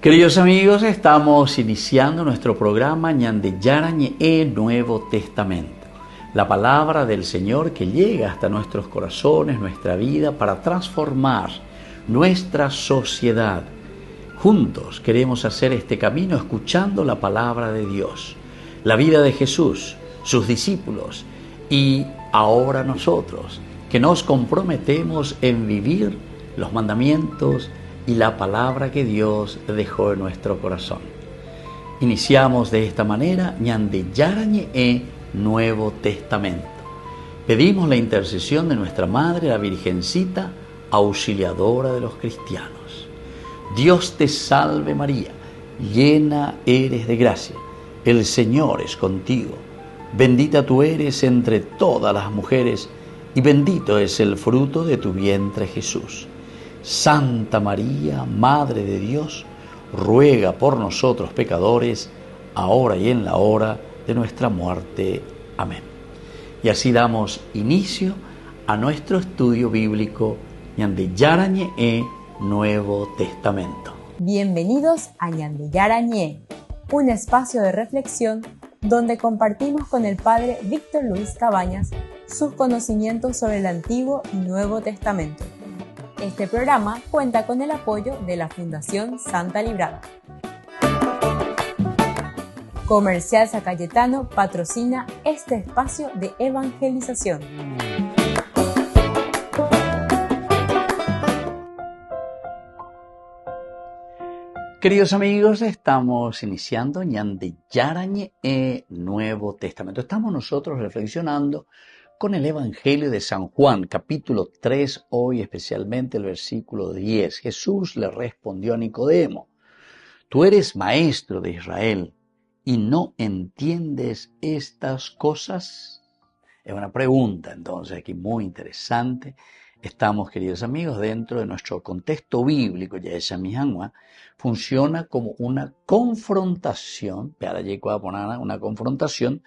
Queridos amigos, estamos iniciando nuestro programa Ñande Yarañe Nuevo Testamento. La palabra del Señor que llega hasta nuestros corazones, nuestra vida, para transformar nuestra sociedad. Juntos queremos hacer este camino escuchando la palabra de Dios, la vida de Jesús, sus discípulos y ahora nosotros, que nos comprometemos en vivir los mandamientos y la palabra que Dios dejó en nuestro corazón. Iniciamos de esta manera Ñande Yarañe Nuevo Testamento. Pedimos la intercesión de nuestra Madre, la Virgencita, auxiliadora de los cristianos. Dios te salve María, llena eres de gracia, el Señor es contigo. Bendita tú eres entre todas las mujeres y bendito es el fruto de tu vientre Jesús. Santa María, Madre de Dios, ruega por nosotros pecadores, ahora y en la hora de nuestra muerte. Amén. Y así damos inicio a nuestro estudio bíblico Ñande Yarañe Nuevo Testamento. Bienvenidos a Ñande Yarañe, un espacio de reflexión donde compartimos con el Padre Víctor Luis Cabañas sus conocimientos sobre el Antiguo y Nuevo Testamento. Este programa cuenta con el apoyo de la Fundación Santa Librada. Comercial San Cayetano patrocina este espacio de evangelización. Queridos amigos, estamos iniciando Ñande Yarañe Nuevo Testamento. Estamos nosotros reflexionando con el Evangelio de San Juan, capítulo 3, hoy especialmente el versículo 10. Jesús le respondió a Nicodemo: tú eres maestro de Israel y no entiendes estas cosas. Es una pregunta entonces aquí muy interesante. Estamos, queridos amigos, dentro de nuestro contexto bíblico. Ya esa misma funciona como una confrontación, una confrontación,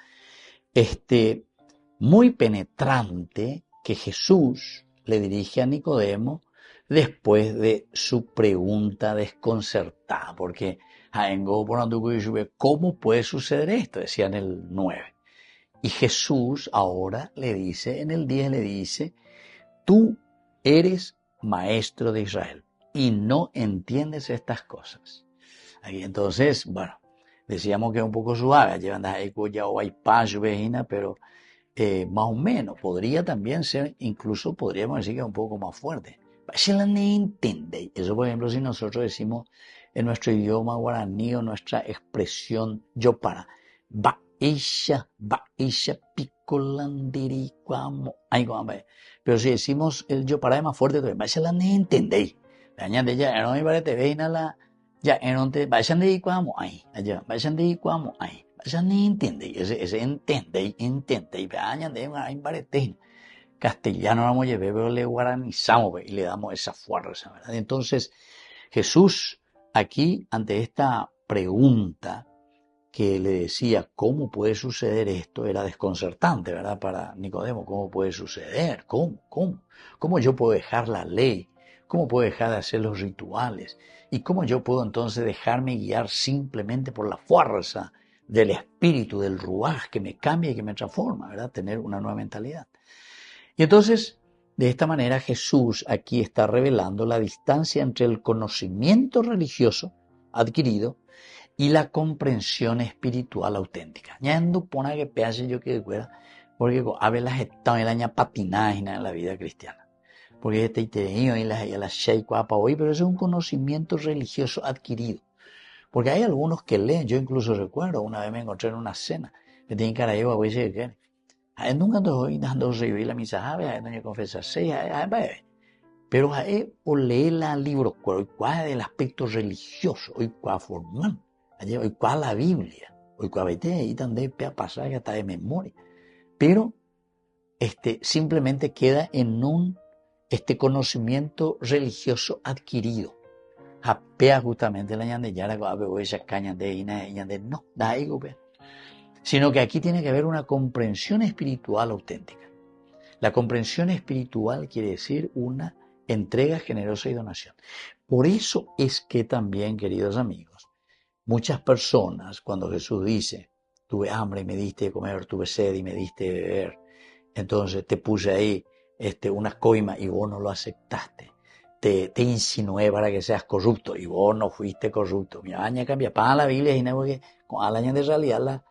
muy penetrante que Jesús le dirige a Nicodemo después de su pregunta desconcertada, porque ¿cómo puede suceder esto? Decía en el 9. Y Jesús ahora le dice, en el 10 le dice: tú eres maestro de Israel y no entiendes estas cosas. Ahí entonces, decíamos que es un poco suave, pero más o menos, podría también ser, incluso podríamos decir que es un poco más fuerte. Eso, por ejemplo, si nosotros decimos en nuestro idioma guaraní o nuestra expresión yopara, baisha picolandiri cuamo. Pero si decimos el yopara es más fuerte, entonces castellano vamos a llevar, pero le guaranizamos y le damos esa fuerza, ¿verdad? Entonces Jesús aquí, ante esta pregunta que le decía cómo puede suceder esto, era desconcertante, ¿verdad? Para Nicodemo, ¿cómo puede suceder? ¿Cómo yo puedo dejar la ley? ¿Cómo puedo dejar de hacer los rituales? ¿Y cómo yo puedo entonces dejarme guiar simplemente por la fuerza del espíritu, del ruaj que me cambia y que me transforma, ¿verdad? Tener una nueva mentalidad. Y entonces, de esta manera, Jesús aquí está revelando la distancia entre el conocimiento religioso adquirido y la comprensión espiritual auténtica. Porque a veces está en la patinaje en la vida cristiana. Porque este iterario y la hoy, pero eso es un conocimiento religioso adquirido. Porque hay algunos que leen, yo incluso recuerdo, una vez me encontré en una cena, me tienen cara de agua, nunca estoy dando recibir la misa, no confesarse, pero o lee la libro, cuál es el aspecto religioso, hoy cuál formal, hoy cuál la Biblia, hoy cuál vete ahí también pasar hasta de memoria, pero simplemente queda en un conocimiento religioso adquirido. Japea justamente la ñande yara o esa caña de ñande no da ego, sino que aquí tiene que haber una comprensión espiritual auténtica. La comprensión espiritual quiere decir una entrega generosa y donación. Por eso es que también, queridos amigos, muchas personas, cuando Jesús dice, tuve hambre y me diste de comer, tuve sed y me diste de beber, entonces te puse ahí una coima y vos no lo aceptaste. Te insinué para que seas corrupto y vos no fuiste corrupto. Mira, aña cambia, para la Biblia y no que con alaña de realidad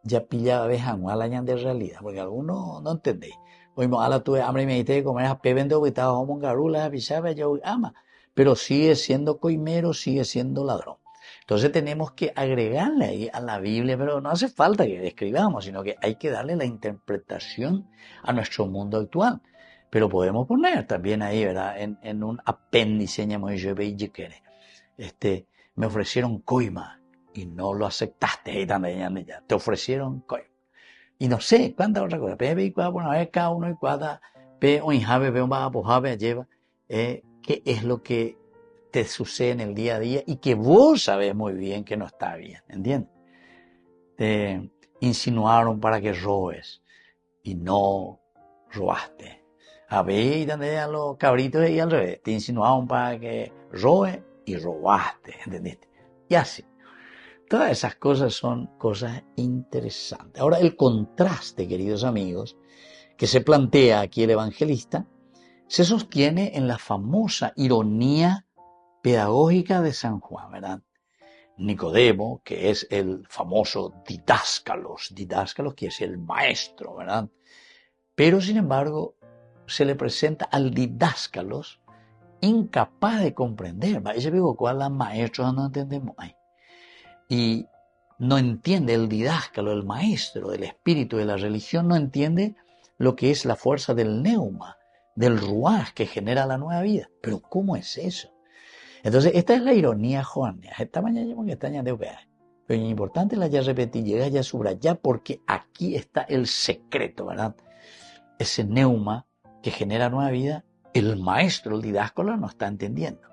ya pilla vejan, alaña de realidad, porque algunos no entendéis. Oímos, ala tuve hambre y me diste de comer, a pebendo que estaba como garula, pichaba, yo ama, pero sigue siendo coimero, sigue siendo ladrón. Entonces tenemos que agregarle ahí a la Biblia, pero no hace falta que escribamos, sino que hay que darle la interpretación a nuestro mundo actual. Pero podemos poner también ahí, ¿verdad? En un apéndice, me ofrecieron coima y no lo aceptaste. Te ofrecieron coima. Y no sé cuántas otras cosas. Cada uno y cada lleva. ¿Qué es lo que te sucede en el día a día y que vos sabés muy bien que no está bien? ¿Entiendes? Te insinuaron para que robes y no robaste. A ver, a los cabritos y al revés. Te insinuaron para que robe y robaste. ¿Entendiste? Y así. Todas esas cosas son cosas interesantes. Ahora, el contraste, queridos amigos, que se plantea aquí el evangelista, se sostiene en la famosa ironía pedagógica de San Juan, ¿verdad? Nicodemo, que es el famoso didáscalos quiere decir el maestro, ¿verdad? Pero, sin embargo, se le presenta al didáscalos incapaz de comprender. Ese vivo cual los maestros no entendemos ahí. Y no entiende el didáscalo, el maestro del espíritu de la religión, no entiende lo que es la fuerza del neuma, del ruaj que genera la nueva vida. Pero ¿cómo es eso? Entonces, esta es la ironía joanea. Esta mañana que está de pero es importante la ya repetir, llega ya subrayar, porque aquí está el secreto, ¿verdad? Ese neuma que genera nueva vida, el maestro, el didáscalo, no está entendiendo.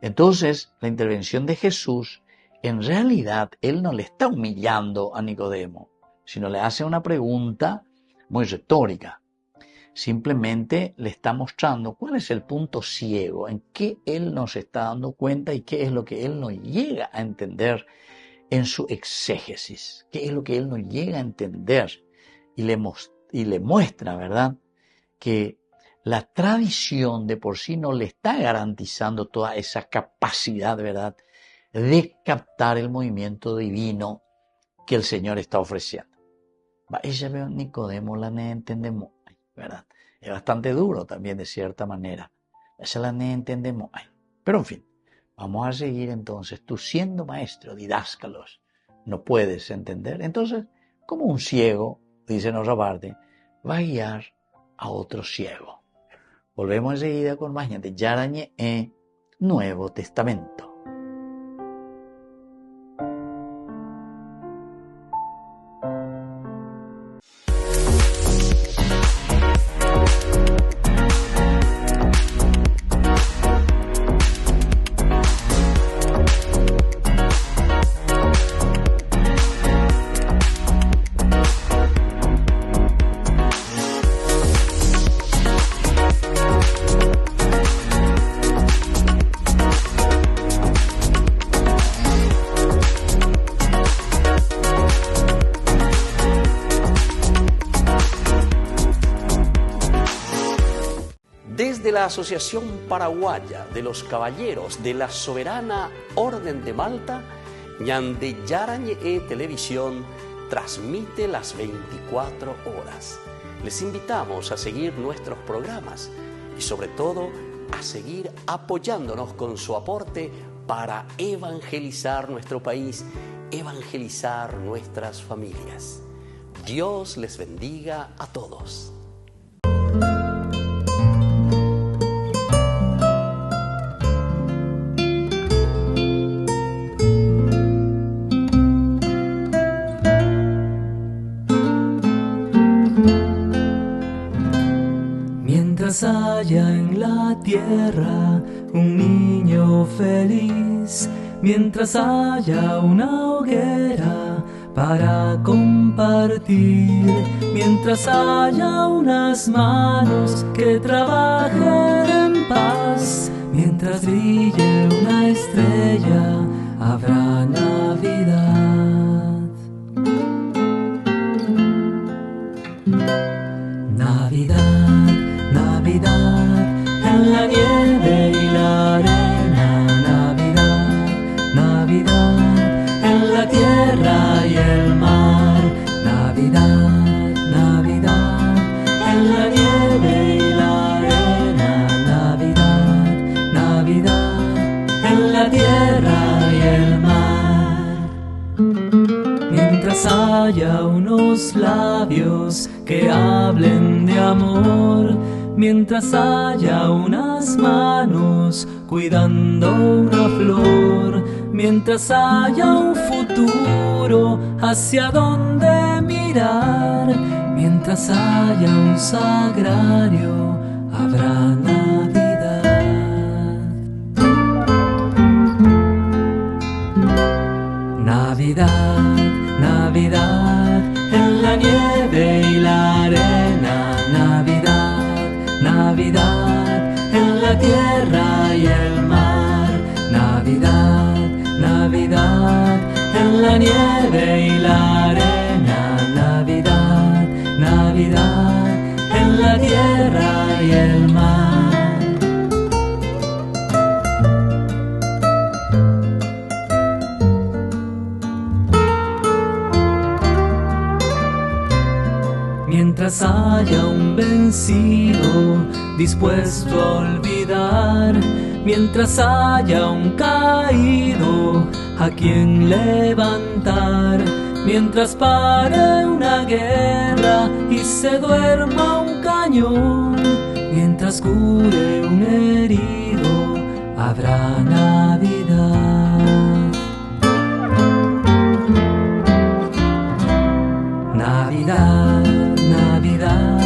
Entonces, la intervención de Jesús, en realidad, él no le está humillando a Nicodemo, sino le hace una pregunta muy retórica. Simplemente le está mostrando cuál es el punto ciego, en qué él no se está dando cuenta y qué es lo que él no llega a entender en su exégesis, qué es lo que él no llega a entender y le muestra, ¿verdad?, que la tradición de por sí no le está garantizando toda esa capacidad, ¿verdad?, de captar el movimiento divino que el Señor está ofreciendo. Ella veo Nicodemo la ne entendemos, ¿verdad? Es bastante duro también de cierta manera. Esa la ne entendemos. Pero en fin, vamos a seguir entonces. Tú siendo maestro, didáscalos, no puedes entender. Entonces, como un ciego, dice en otra parte, va a guiar a otro ciego. Volvemos enseguida con más de Yarañe Nuevo Testamento. Desde la Asociación Paraguaya de los Caballeros de la Soberana Orden de Malta, Ñande Yarañe Televisión transmite las 24 horas. Les invitamos a seguir nuestros programas y sobre todo a seguir apoyándonos con su aporte para evangelizar nuestro país, evangelizar nuestras familias. Dios les bendiga a todos. Mientras haya en la tierra un niño feliz, mientras haya una hoguera para compartir, mientras haya unas manos que trabajen en paz, mientras brille una estrella, habrá Navidad. Navidad, Navidad, en la nieve y la arena. Navidad, Navidad, en la tierra y el mar. Navidad, Navidad, en la nieve y la arena. Navidad, Navidad, en la tierra y el mar. Mientras haya unos labios que hablen de amor, mientras haya unas manos cuidando una flor, mientras haya un futuro hacia donde mirar, mientras haya un sagrario, habrá Navidad. Navidad, Navidad, en la nieve y la arena. Navidad, Navidad, en la tierra y el mar. Navidad, Navidad, en la nieve y la arena. Navidad, Navidad, en la tierra y el mar. Mientras haya un vencido dispuesto a olvidar, mientras haya un caído a quien levantar, mientras pare una guerra y se duerma un cañón, mientras cure un herido, habrá Navidad. Navidad, Navidad,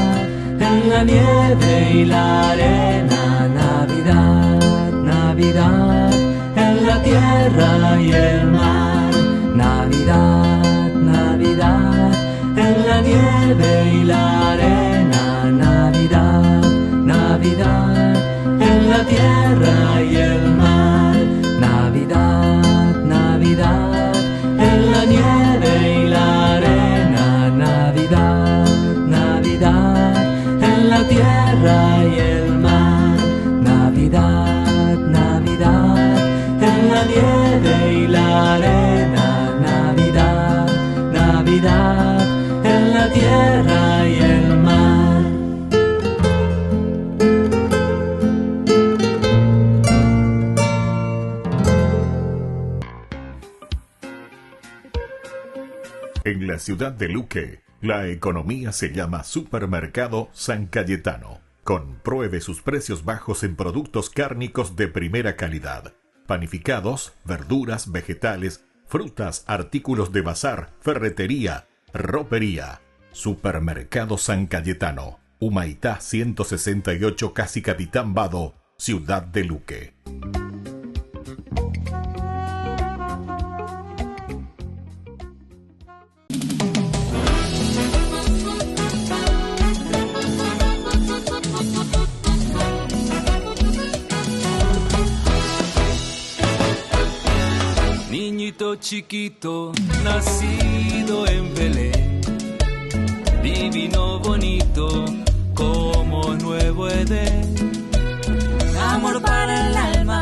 en la nieve y la arena. Navidad, Navidad, en la tierra y el mar. Navidad, Navidad, en la nieve y la arena. Navidad, Navidad, en la tierra y el mar. Navidad, Navidad, en la nieve y la arena. Navidad, Navidad, en la tierra y el mar. Navidad, Navidad, en la nieve y la arena. Navidad, Navidad, en la tierra y el mar. En la ciudad de Luque, la economía se llama Supermercado San Cayetano. Compruebe sus precios bajos en productos cárnicos de primera calidad. Panificados, verduras, vegetales, frutas, artículos de bazar, ferretería, ropería. Supermercado San Cayetano. Humaitá 168, Casi Capitán Vado, ciudad de Luque. Niñito chiquito, nacido en Belén, divino, bonito, como nuevo Edén. Amor para el alma,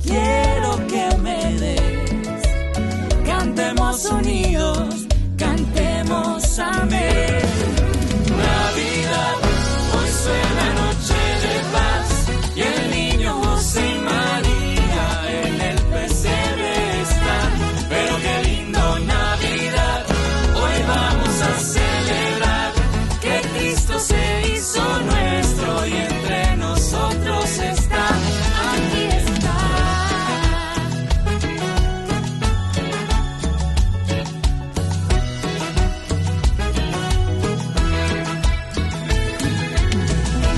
quiero que me des. Cantemos unidos, cantemos amén. Navidad, hoy suena noche de paz, y el niño José y María en el pesebre están. Pero qué lindo Navidad, hoy vamos a celebrar que Cristo se hizo nuestro y entre nosotros está. Aquí está.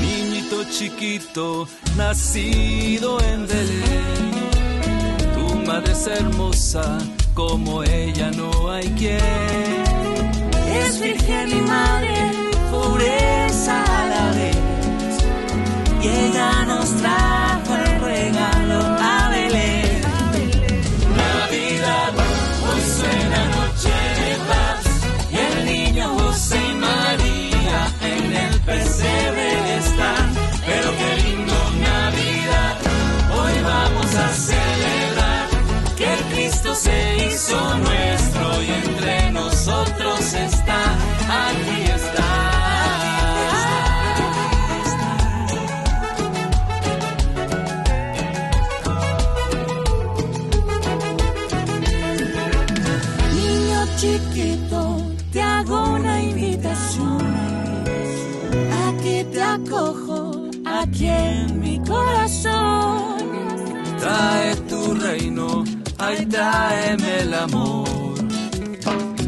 Niñito chiquito, nacido en Belén, tu madre es hermosa, como ella no hay quien. Es virgen y madre, pureza a la vez, y ella nos trajo el regalo Cristo se hizo nuestro y entre nosotros está, aquí está. Chiquito, te hago una invitación. Aquí te acojo, aquí en mi corazón. Trae tu reino, ay, tráeme el amor.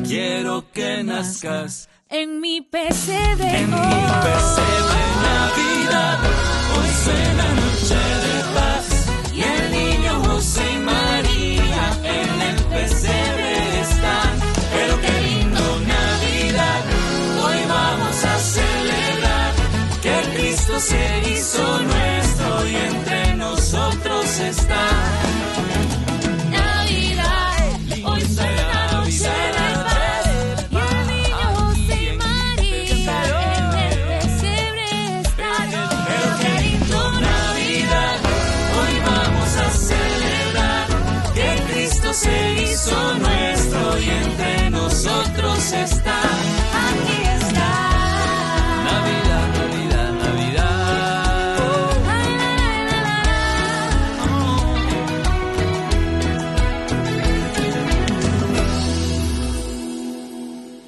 Quiero que nazcas en mi pesebre. En mi pesebre Navidad, hoy suena noche de paz. Y el niño José y María en el pesebre están. Pero qué lindo Navidad, hoy vamos a celebrar que Cristo se hizo nuestro y entre nosotros está. Navidad, hoy suena noche de paz. Y el niño José y María en el pesebre están. Pero qué lindo Navidad, hoy vamos a celebrar que Cristo se hizo nuestro y entre nosotros está. Aquí está. Navidad, Navidad, Navidad.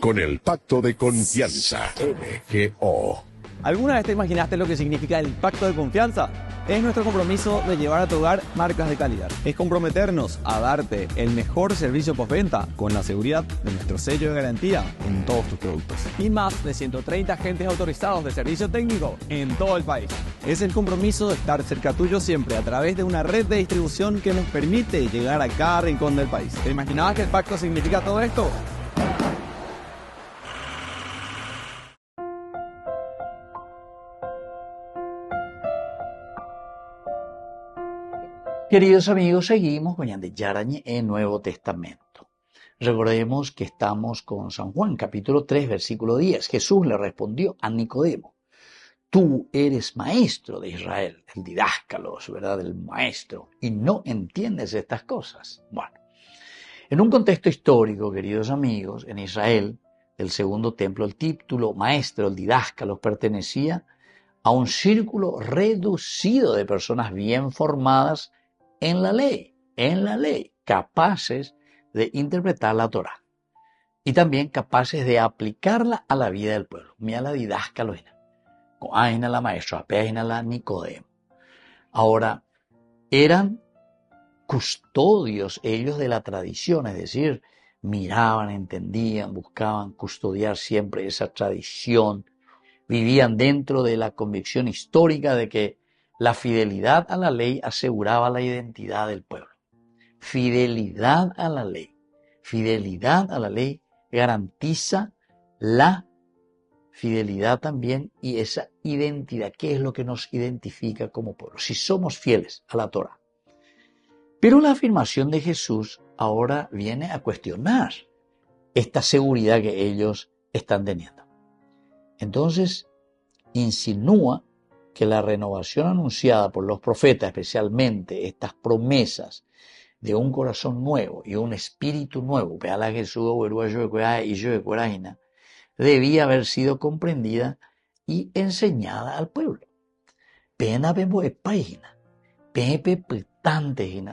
Con el Pacto de Confianza, MGO. ¿Alguna vez te imaginaste lo que significa el pacto de confianza? Es nuestro compromiso de llevar a tu hogar marcas de calidad. Es comprometernos a darte el mejor servicio postventa con la seguridad de nuestro sello de garantía en todos tus productos. Y más de 130 agentes autorizados de servicio técnico en todo el país. Es el compromiso de estar cerca tuyo siempre a través de una red de distribución que nos permite llegar a cada rincón del país. ¿Te imaginabas que el pacto significa todo esto? Queridos amigos, seguimos con Ñande Yarañe en Nuevo Testamento. Recordemos que estamos con San Juan, capítulo 3, versículo 10. Jesús le respondió a Nicodemo: tú eres maestro de Israel, el didáscalos, ¿verdad? El maestro, y no entiendes estas cosas. Bueno, en un contexto histórico, queridos amigos, en Israel, del segundo templo, el título maestro, el didáscalos, pertenecía a un círculo reducido de personas bien formadas en la ley, capaces de interpretar la Torá y también capaces de aplicarla a la vida del pueblo. Mira la didáscalos, coaina la maestra, apeina la Nicodemo. Ahora, eran custodios ellos de la tradición, es decir, miraban, entendían, buscaban custodiar siempre esa tradición, vivían dentro de la convicción histórica de que la fidelidad a la ley aseguraba la identidad del pueblo. Fidelidad a la ley. Fidelidad a la ley garantiza la fidelidad también y esa identidad. ¿Qué es lo que nos identifica como pueblo? Si somos fieles a la Torá. Pero la afirmación de Jesús ahora viene a cuestionar esta seguridad que ellos están teniendo. Entonces, insinúa que la renovación anunciada por los profetas, especialmente estas promesas de un corazón nuevo y un espíritu nuevo, debía haber sido comprendida y enseñada al pueblo.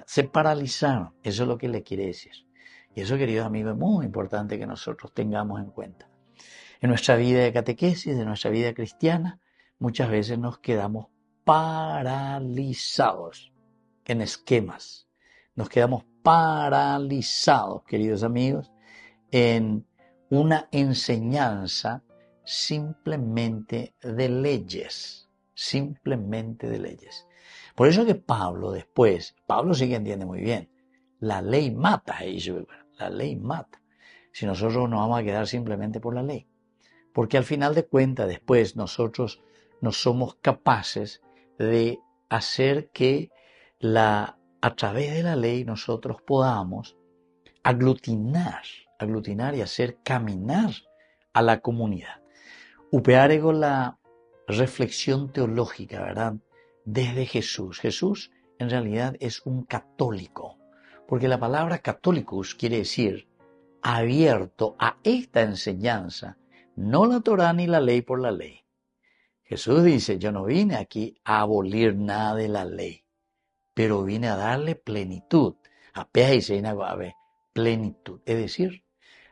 Se paralizaron, eso es lo que le quiere decir. Y eso, queridos amigos, es muy importante que nosotros tengamos en cuenta. En nuestra vida de catequesis, de nuestra vida cristiana, muchas veces nos quedamos paralizados en esquemas. Nos quedamos paralizados, queridos amigos, en una enseñanza simplemente de leyes. Simplemente de leyes. Por eso que Pablo sí que entiende muy bien, la ley mata, la ley mata. Si nosotros nos vamos a quedar simplemente por la ley. Porque al final de cuentas, después nosotros no somos capaces de hacer que a través de la ley nosotros podamos aglutinar y hacer caminar a la comunidad. Upeare con la reflexión teológica, ¿verdad? Desde Jesús. Jesús en realidad es un católico Porque la palabra católicos quiere decir abierto a esta enseñanza, no la Torá ni la ley por la ley. Jesús dice, yo no vine aquí a abolir nada de la ley, pero vine a darle plenitud. Plenitud. Es decir,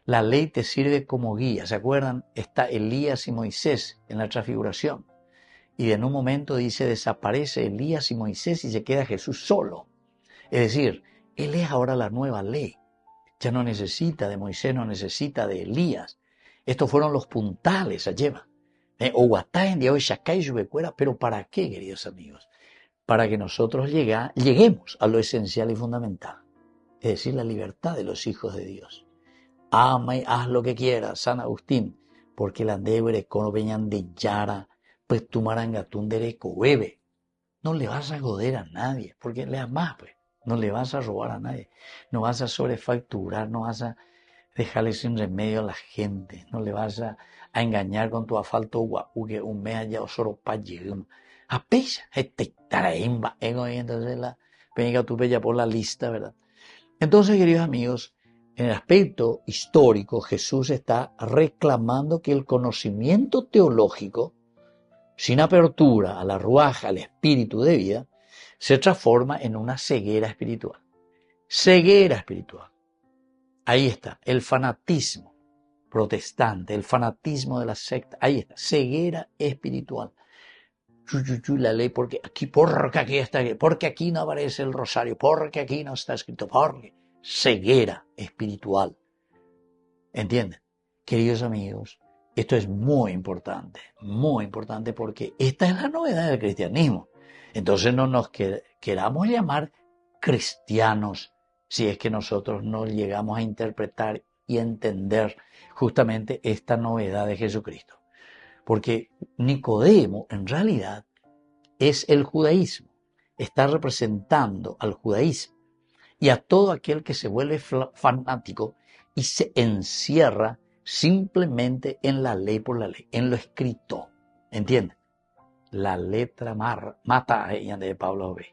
la ley te sirve como guía. ¿Se acuerdan? Está Elías y Moisés en la transfiguración. Y en un momento dice, desaparece Elías y Moisés y se queda Jesús solo. Es decir, Él es ahora la nueva ley. Ya no necesita de Moisés, no necesita de Elías. Estos fueron los puntales, lleva. Pero ¿para qué, queridos amigos? Para que nosotros lleguemos a lo esencial y fundamental. Es decir, la libertad de los hijos de Dios. Ama y haz lo que quieras, San Agustín, porque la debre con veñan de Yara, pues tu marangatún dereco, bebe. No le vas a joder a nadie, porque le amas, pues. No le vas a robar a nadie. No vas a sobrefacturar, no vas a dejarle sin remedio a la gente. No le vas a engañar con tu asfalto guapu que un mes allá o solo pa llegum. A pesa, taraimba, entonces la venga tu bella por la lista, ¿verdad? Entonces, queridos amigos, en el aspecto histórico, Jesús está reclamando que el conocimiento teológico, sin apertura a la ruaja, al espíritu de vida, se transforma en una ceguera espiritual. Ceguera espiritual. Ahí está, el fanatismo protestante, el fanatismo de la secta. Ahí está, ceguera espiritual. La ley, porque aquí no aparece el rosario, porque aquí no está escrito, porque ceguera espiritual. ¿Entienden? Queridos amigos, esto es muy importante porque esta es la novedad del cristianismo. Entonces no nos queramos llamar cristianos si es que nosotros no llegamos a interpretar y entender justamente esta novedad de Jesucristo. Porque Nicodemo en realidad es el judaísmo, está representando al judaísmo y a todo aquel que se vuelve fanático y se encierra simplemente en la ley por la ley, en lo escrito. ¿Entienden? La letra mata de Pablo B.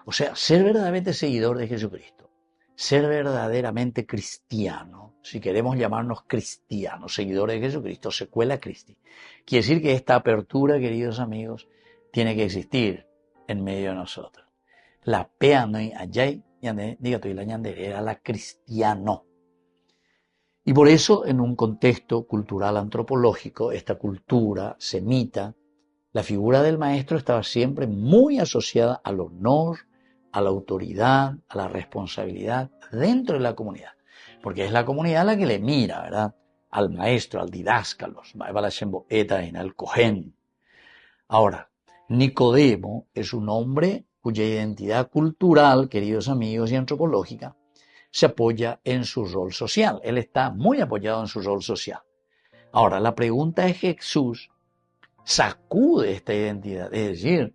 O sea, ser verdaderamente seguidor de Jesucristo, ser verdaderamente cristiano, si queremos llamarnos cristianos, seguidores de Jesucristo, secuela Christi, quiere decir que esta apertura, queridos amigos, tiene que existir en medio de nosotros. La peanoi allá, era la cristiano. Y por eso, en un contexto cultural antropológico, esta cultura semita, la figura del maestro estaba siempre muy asociada al honor, a la autoridad, a la responsabilidad dentro de la comunidad. Porque es la comunidad la que le mira, ¿verdad? Al maestro, al didáscalos, al cojén. Ahora, Nicodemo es un hombre cuya identidad cultural, queridos amigos, y antropológica, se apoya en su rol social. Él está muy apoyado en su rol social. Ahora, la pregunta es: Jesús sacude esta identidad, es decir,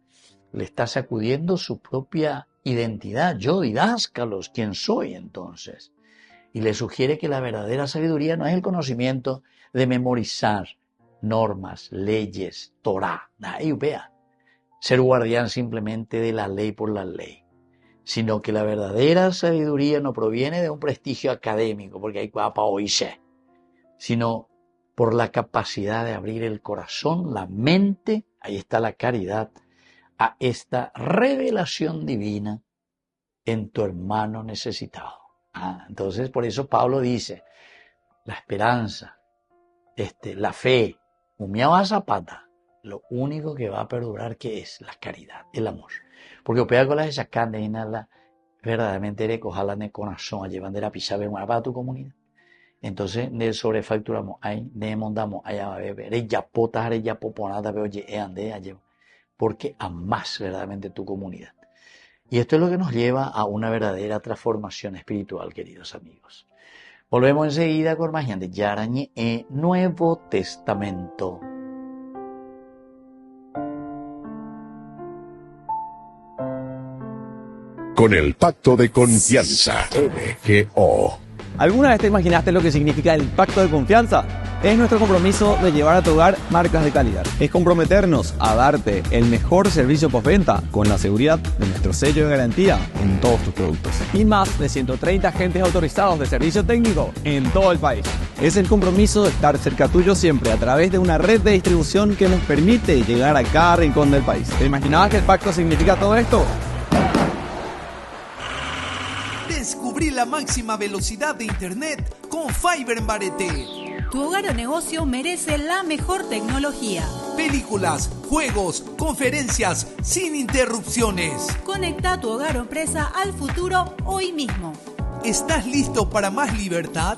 le está sacudiendo su propia identidad. Yo, didáscalos, ¿quién soy entonces? Y le sugiere que la verdadera sabiduría no es el conocimiento de memorizar normas, leyes, Torah, ser guardián simplemente de la ley por la ley, sino que la verdadera sabiduría no proviene de un prestigio académico, porque hay guapa oíse, sino por la capacidad de abrir el corazón, la mente, ahí está la caridad, a esta revelación divina en tu hermano necesitado. Entonces, por eso Pablo dice, la esperanza, la fe, humiao a zapata, lo único que va a perdurar, que es la caridad, el amor. Porque opera con las sacando y nada, verdaderamente le coja la corazón a llevar de la pisabe para tu comunidad. Entonces, de sobrefacturamos ahí, de mondamos allá a beber, ya potas, ya poponada, pero ande allá, porque amas verdaderamente tu comunidad. Y esto es lo que nos lleva a una verdadera transformación espiritual, queridos amigos. Volvemos enseguida con más de Yarañe Nuevo Testamento. Con el pacto de confianza, NGO. ¿Alguna vez te imaginaste lo que significa el pacto de confianza? Es nuestro compromiso de llevar a tu hogar marcas de calidad. Es comprometernos a darte el mejor servicio postventa con la seguridad de nuestro sello de garantía en todos tus productos. Y más de 130 agentes autorizados de servicio técnico en todo el país. Es el compromiso de estar cerca tuyo siempre a través de una red de distribución que nos permite llegar a cada rincón del país. ¿Te imaginabas que el pacto significa todo esto? Descubrí la máxima velocidad de internet con Fiber en Barete. Tu hogar o negocio merece la mejor tecnología. Películas, juegos, conferencias, sin interrupciones. Conecta tu hogar o empresa al futuro hoy mismo. ¿Estás listo para más libertad?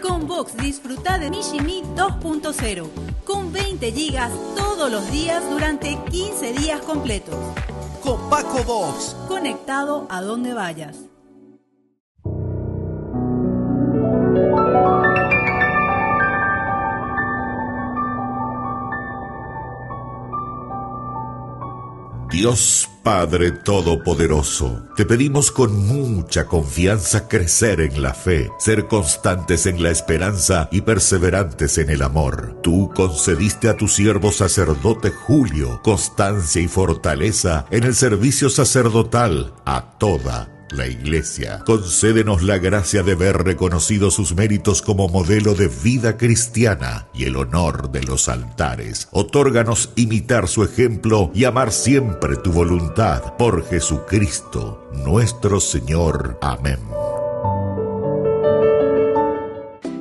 Con Vox disfruta de Mishimi 2.0 con 20 gigas todos los días durante 15 días completos. Con Paco Vox. Conectado a donde vayas. Dios Padre Todopoderoso, te pedimos con mucha confianza crecer en la fe, ser constantes en la esperanza y perseverantes en el amor. Tú concediste a tu siervo sacerdote Julio constancia y fortaleza en el servicio sacerdotal a toda la Iglesia. Concédenos la gracia de ver reconocidos sus méritos como modelo de vida cristiana y el honor de los altares. Otórganos imitar su ejemplo y amar siempre tu voluntad. Por Jesucristo, nuestro Señor. Amén.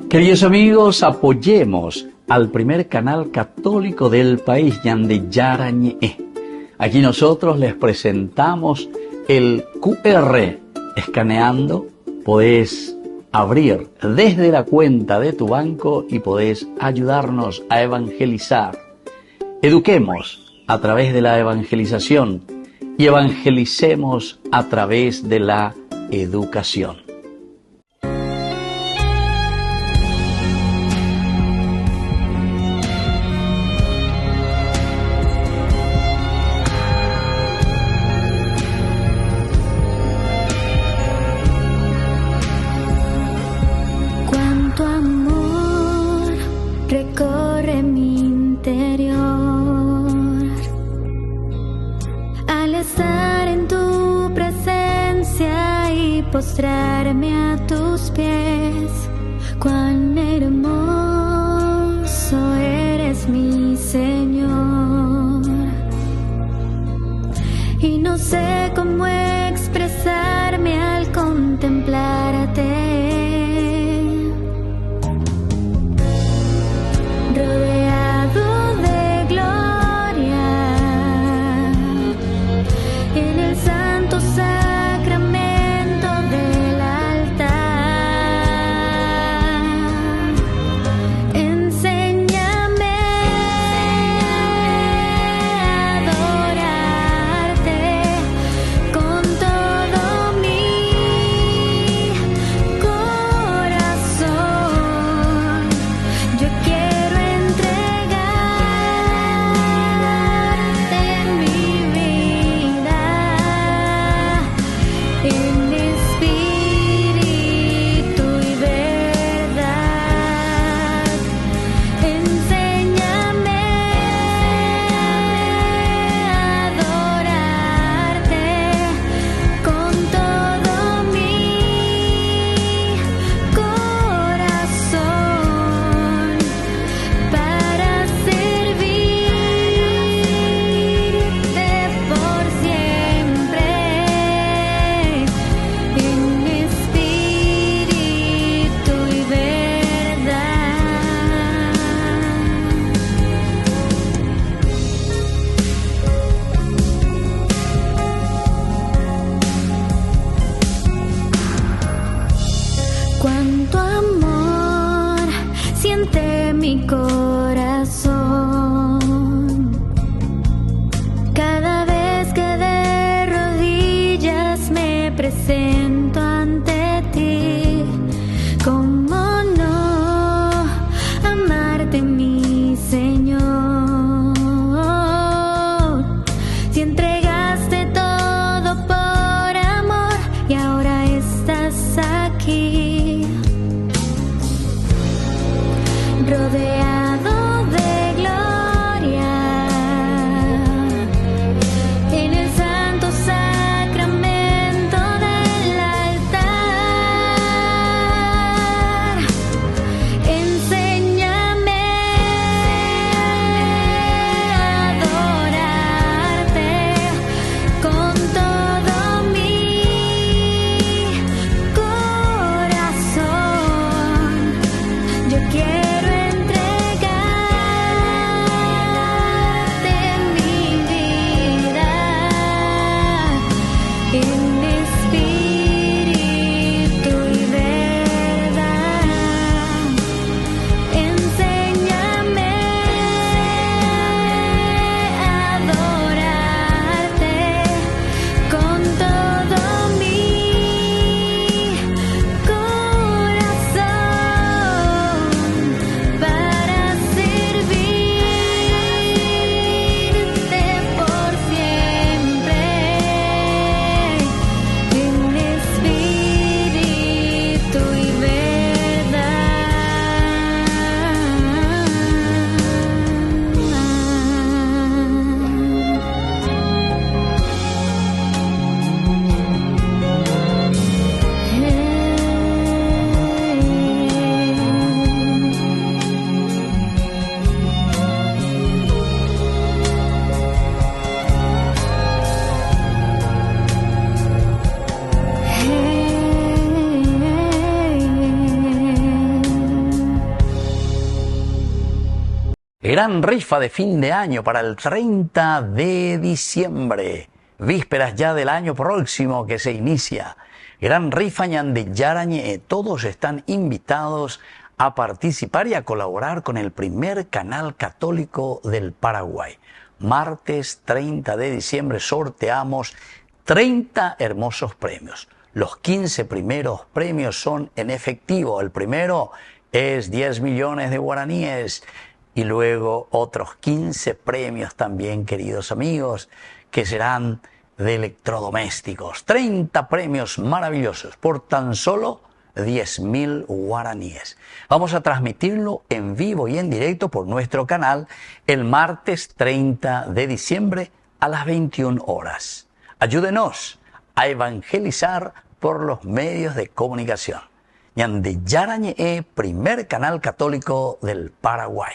Queridos amigos, apoyemos al primer canal católico del país, Ñande Yarañe. Aquí nosotros les presentamos el QR. Escaneando, podés abrir desde la cuenta de tu banco y podés ayudarnos a evangelizar. Eduquemos a través de la evangelización y evangelicemos a través de la educación. Recorre mi interior al estar en tu presencia y postrarme a tus pies. Cuán hermoso eres, mi Señor, y no sé cómo expresarme al contemplarte. Rodeado de gloria en el santo sacramento del altar, enséñame a adorarte con todo mi corazón. Yo quiero en espíritu y verdad, enséñame a adorarte con todo mi corazón, para servirte por siempre. En espíritu y verdad. Cuánto amor siente mi corazón cada vez que de rodillas me presento ante ti. ¿Cómo no amarte, mi Señor? Si entregaste todo por amor y ahora estás aquí. Gran rifa de fin de año para el 30 de diciembre. Vísperas ya del año próximo que se inicia. Gran rifa Ñande Yarañe. Todos están invitados a participar y a colaborar con el primer canal católico del Paraguay. Martes 30 de diciembre sorteamos 30 hermosos premios. Los 15 primeros premios son en efectivo. El primero es 10 millones de guaraníes y luego otros 15 premios también, queridos amigos, que serán de electrodomésticos. 30 premios maravillosos por tan solo 10.000 guaraníes. Vamos a transmitirlo en vivo y en directo por nuestro canal el martes 30 de diciembre a las 21 horas. Ayúdenos a evangelizar por los medios de comunicación. Ñande Yarañe, primer canal católico del Paraguay.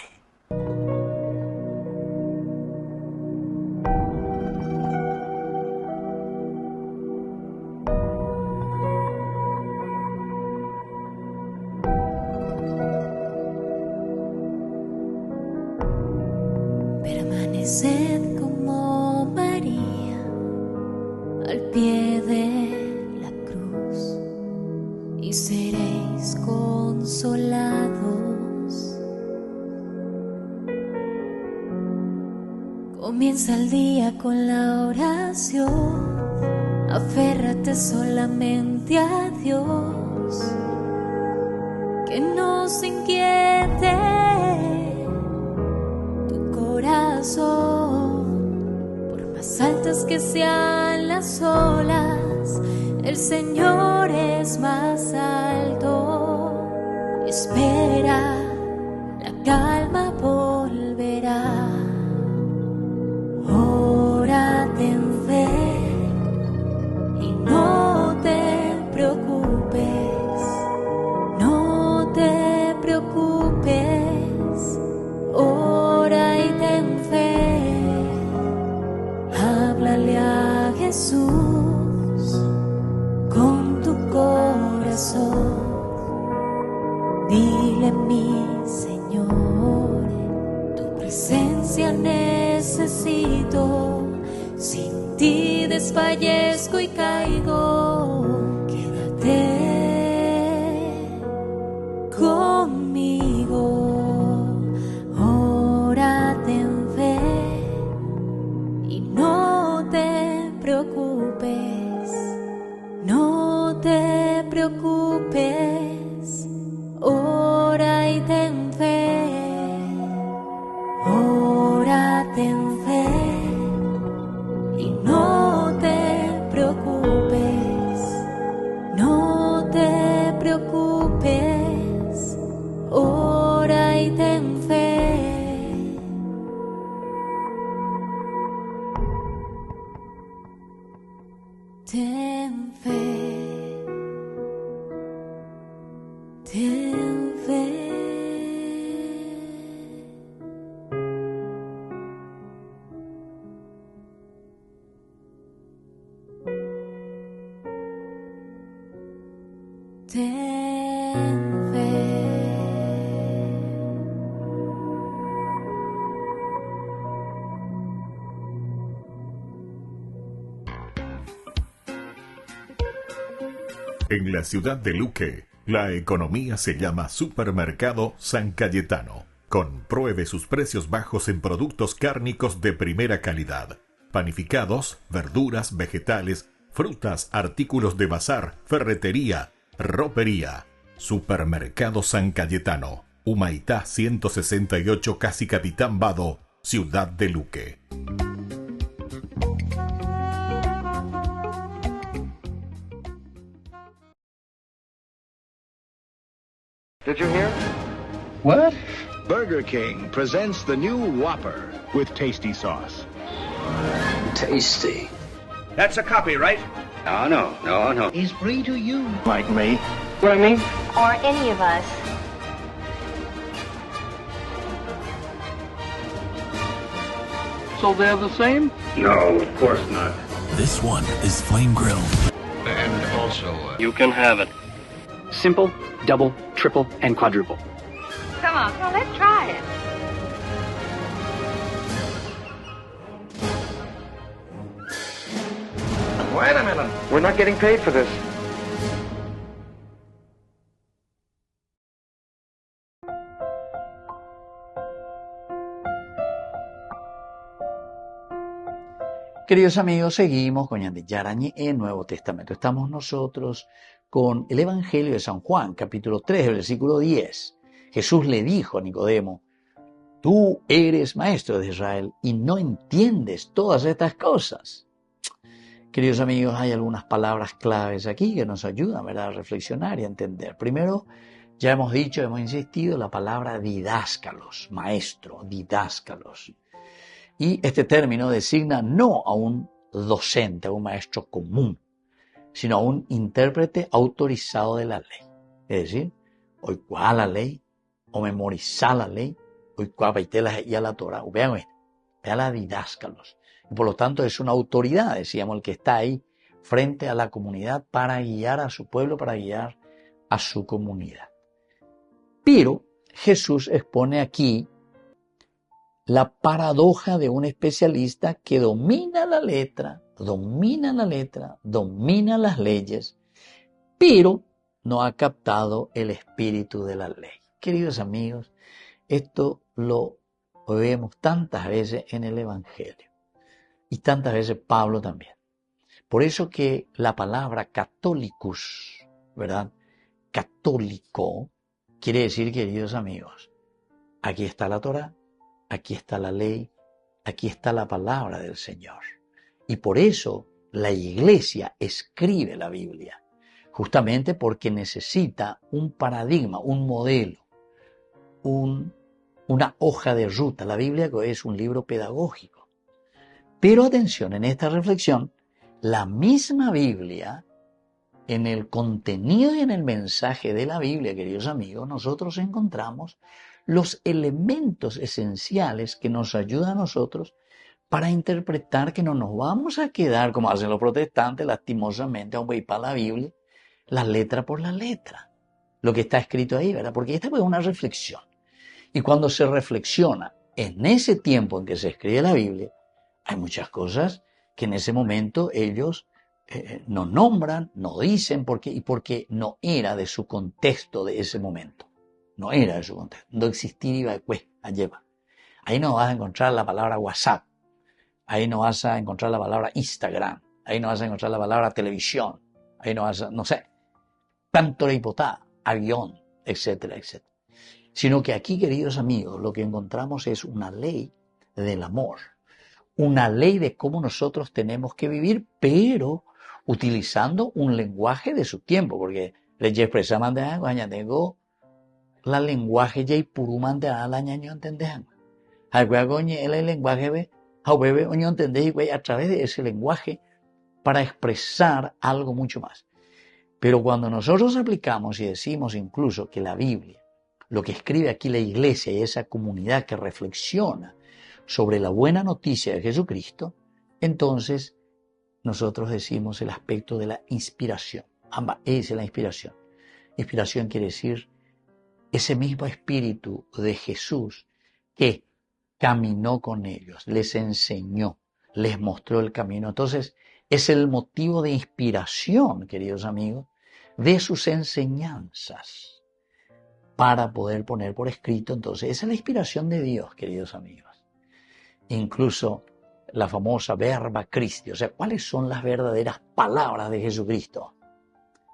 Permaneced como María al pie de la cruz y seréis consolados. Comienza el día con la oración, aférrate solamente a Dios, que no se inquiete corazón, por más altas que sean las olas, el Señor es más alto. Espera, la calma volverá. Ora, ten fe y no te preocupes, no te preocupes. Ora y ten fe, háblale a Jesús con tu corazón. Dile, mi Señor, tu presencia necesito, sin ti desfallezco y caigo. Quédate conmigo. No te preocupes, ora y ten fe, ora, ten fe, y no te preocupes, no te preocupes, ora y ten fe. Ten fe, ten fe. Ten fe. En la ciudad de Luque, la economía se llama Supermercado San Cayetano. Compruebe sus precios bajos en productos cárnicos de primera calidad. Panificados, verduras, vegetales, frutas, artículos de bazar, ferretería, ropería. Supermercado San Cayetano. Humaitá 168, Casi Capitán Vado, ciudad de Luque. Did you hear? What? Burger King presents the new Whopper with tasty sauce. Tasty. That's a copy, right? No. He's free to you. Like me. What I mean? Or any of us. So they're the same? No, of course not. This one is flame grilled. And also... You can have it. Simple, double, triple, and quadruple. Come on, let's try it. Wait a minute. We're not getting paid for this. Queridos amigos, seguimos con Ñande Yarañe en Nuevo Testamento. Estamos nosotros con el Evangelio de San Juan, capítulo 3, versículo 10. Jesús le dijo a Nicodemo, tú eres maestro de Israel y no entiendes todas estas cosas. Queridos amigos, hay algunas palabras claves aquí que nos ayudan, ¿verdad?, a reflexionar y a entender. Primero, ya hemos dicho, hemos insistido, la palabra didáscalos, maestro, didáscalos. Y este término designa no a un docente, a un maestro común, sino a un intérprete autorizado de la ley. Es decir, hoy cuál la ley, o memorizar la ley, hoy cuál baitela y a la Torah. Vean esto, vean la didáscalos. Y por lo tanto es una autoridad, decíamos, el que está ahí frente a la comunidad para guiar a su pueblo, para guiar a su comunidad. Pero Jesús expone aquí la paradoja de un especialista que domina la letra, domina las leyes, pero no ha captado el espíritu de la ley. Queridos amigos, esto lo vemos tantas veces en el Evangelio y tantas veces Pablo también. Por eso que la palabra católicos, ¿verdad? Católico quiere decir, queridos amigos, aquí está la Torá, aquí está la ley, aquí está la palabra del Señor. Y por eso la Iglesia escribe la Biblia, justamente porque necesita un paradigma, un modelo, una hoja de ruta. La Biblia es un libro pedagógico. Pero atención, en esta reflexión, la misma Biblia, en el contenido y en el mensaje de la Biblia, queridos amigos, nosotros encontramos los elementos esenciales que nos ayudan a nosotros para interpretar que no nos vamos a quedar, como hacen los protestantes, lastimosamente, a un para la Biblia, la letra por la letra, lo que está escrito ahí, ¿verdad? Porque esta es una reflexión. Y cuando se reflexiona en ese tiempo en que se escribe la Biblia, hay muchas cosas que en ese momento ellos no nombran, no dicen, porque no era de su contexto de ese momento. No era de su contexto. No existía pues, lleva. Ahí no vas a encontrar la palabra WhatsApp. Ahí no vas a encontrar la palabra Instagram. Ahí no vas a encontrar la palabra televisión. Ahí no vas a, no sé, tanto de hipotá, avión, etcétera, etcétera. Sino que aquí, queridos amigos, lo que encontramos es una ley del amor. Una ley de cómo nosotros tenemos que vivir, pero utilizando un lenguaje de su tiempo. Porque les expresamente tengo la lenguaje ya y purumante a la ñaño entendejan. El lenguaje ve, oño entendéis a través de ese lenguaje para expresar algo mucho más. Pero cuando nosotros aplicamos y decimos incluso que la Biblia, lo que escribe aquí la Iglesia y esa comunidad que reflexiona sobre la buena noticia de Jesucristo, entonces nosotros decimos el aspecto de la inspiración. Ambas, esa es la inspiración. Inspiración quiere decir ese mismo espíritu de Jesús que caminó con ellos, les enseñó, les mostró el camino. Entonces, es el motivo de inspiración, queridos amigos, de sus enseñanzas para poder poner por escrito. Entonces, esa es la inspiración de Dios, queridos amigos. Incluso la famosa verba Christi, o sea, ¿cuáles son las verdaderas palabras de Jesucristo?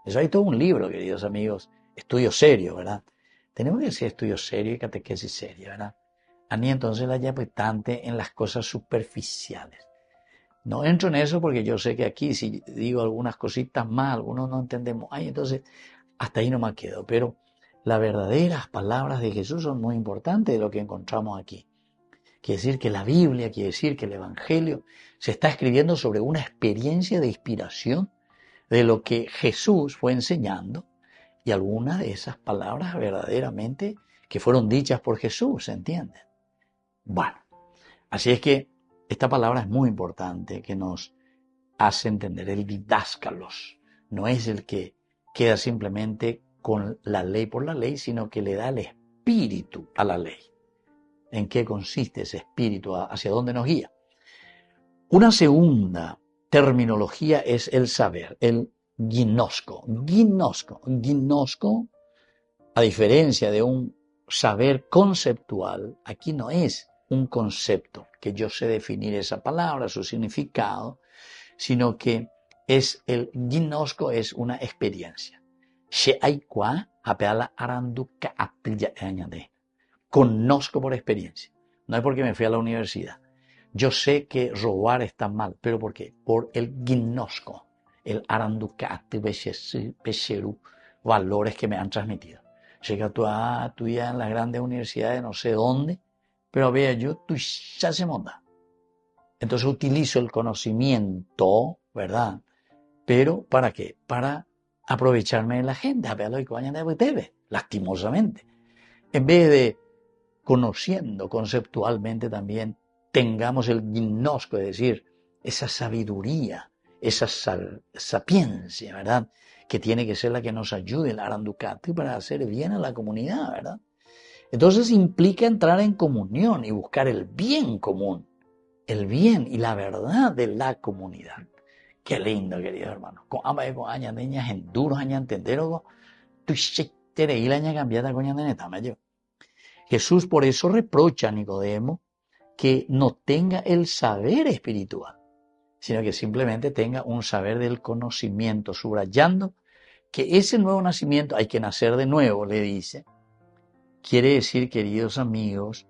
Eso hay todo un libro, queridos amigos, estudio serio, ¿verdad? Tenemos que hacer estudio serio y catequesis seria, ¿verdad? A mí entonces la yapetante en las cosas superficiales. No entro en eso porque yo sé que aquí si digo algunas cositas más, algunos no entendemos. Ay, entonces hasta ahí no me quedo. Pero las verdaderas palabras de Jesús son muy importantes de lo que encontramos aquí. Quiere decir que la Biblia, quiere decir que el Evangelio se está escribiendo sobre una experiencia de inspiración de lo que Jesús fue enseñando. Y algunas de esas palabras verdaderamente que fueron dichas por Jesús, ¿se entiende? Bueno, así es que esta palabra es muy importante que nos hace entender. El didáscalos no es el que queda simplemente con la ley por la ley, sino que le da el espíritu a la ley. ¿En qué consiste ese espíritu? ¿Hacia dónde nos guía? Una segunda terminología es el saber, el ginosko. Ginosko, a diferencia de un saber conceptual, aquí no es un concepto que yo sé definir esa palabra, su significado, sino que es el ginosko, es una experiencia. Conozco por experiencia. No es porque me fui a la universidad. Yo sé que robar está mal, pero ¿por qué? Por el ginosko, el aranducati, pesheru, valores que me han transmitido. Llega tú a estudiar en las grandes universidades, no sé dónde, pero vea yo, tú ya se monta. Entonces utilizo el conocimiento, ¿verdad? Pero ¿para qué? Para aprovecharme de la gente, lastimosamente. En vez de conociendo conceptualmente también, tengamos el ginosko, es decir, esa sabiduría, esa sapiencia, ¿verdad? Que tiene que ser la que nos ayude, el aranducati, para hacer bien a la comunidad, ¿verdad? Entonces implica entrar en comunión y buscar el bien común, el bien y la verdad de la comunidad. Qué lindo, querido hermano. Jesús por eso reprocha a Nicodemo que no tenga el saber espiritual, sino que simplemente tenga un saber del conocimiento, subrayando que ese nuevo nacimiento hay que nacer de nuevo, le dice. Quiere decir, queridos amigos,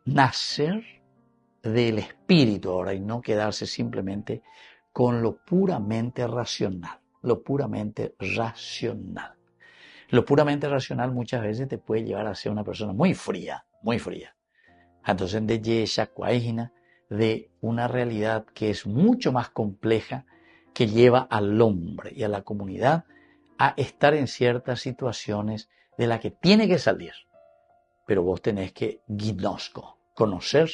nacer del espíritu ahora y no quedarse simplemente con lo puramente racional, lo puramente racional. Lo puramente racional muchas veces te puede llevar a ser una persona muy fría, muy fría. Entonces, de una realidad que es mucho más compleja, que lleva al hombre y a la comunidad a estar en ciertas situaciones de las que tiene que salir. Pero vos tenés que ginosko, conocer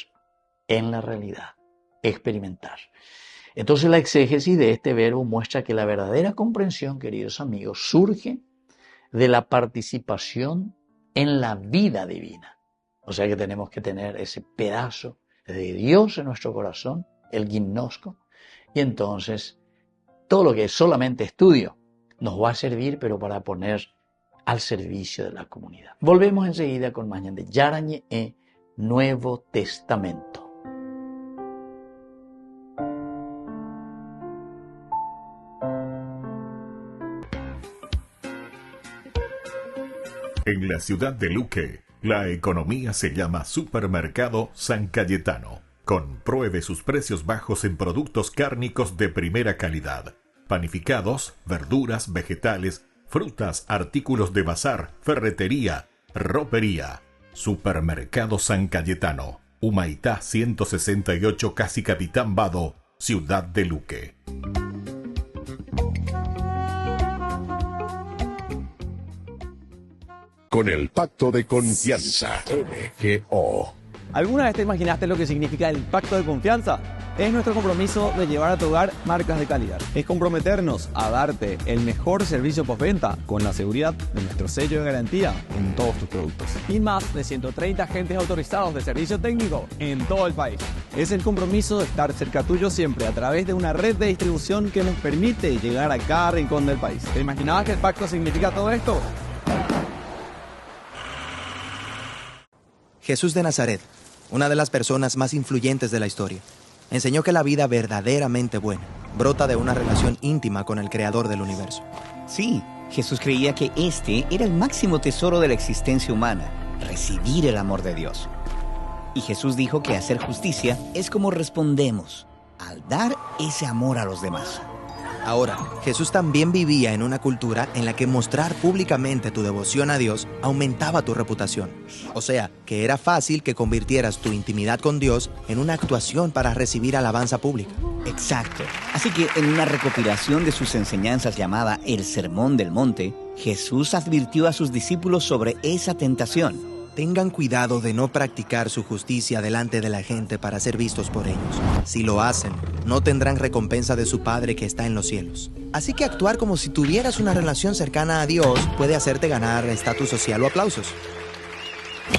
en la realidad, experimentar. Entonces la exégesis de este verbo muestra que la verdadera comprensión, queridos amigos, surge de la participación en la vida divina. O sea que tenemos que tener ese pedazo de Dios en nuestro corazón, el ginosko, y entonces todo lo que es solamente estudio nos va a servir, pero para poner al servicio de la comunidad. Volvemos enseguida con Ñande Yarañe e Nuevo Testamento. En la ciudad de Luque, la economía se llama Supermercado San Cayetano. Compruebe sus precios bajos en productos cárnicos de primera calidad. Panificados, verduras, vegetales, frutas, artículos de bazar, ferretería, ropería. Supermercado San Cayetano, Humaitá 168, Casi Capitán Vado, ciudad de Luque. Con el pacto de confianza, MGO. ¿Alguna vez te imaginaste lo que significa el pacto de confianza? Es nuestro compromiso de llevar a tu hogar marcas de calidad. Es comprometernos a darte el mejor servicio postventa con la seguridad de nuestro sello de garantía en todos tus productos. Y más de 130 agentes autorizados de servicio técnico en todo el país. Es el compromiso de estar cerca tuyo siempre a través de una red de distribución que nos permite llegar a cada rincón del país. ¿Te imaginabas que el pacto significa todo esto? Jesús de Nazaret, una de las personas más influyentes de la historia, enseñó que la vida verdaderamente buena brota de una relación íntima con el Creador del universo. Sí, Jesús creía que este era el máximo tesoro de la existencia humana, recibir el amor de Dios. Y Jesús dijo que hacer justicia es como respondemos al dar ese amor a los demás. Ahora, Jesús también vivía en una cultura en la que mostrar públicamente tu devoción a Dios aumentaba tu reputación. O sea, que era fácil que convirtieras tu intimidad con Dios en una actuación para recibir alabanza pública. Exacto. Así que en una recopilación de sus enseñanzas llamada El Sermón del Monte, Jesús advirtió a sus discípulos sobre esa tentación. Tengan cuidado de no practicar su justicia delante de la gente para ser vistos por ellos. Si lo hacen, no tendrán recompensa de su Padre que está en los cielos. Así que actuar como si tuvieras una relación cercana a Dios puede hacerte ganar estatus social o aplausos.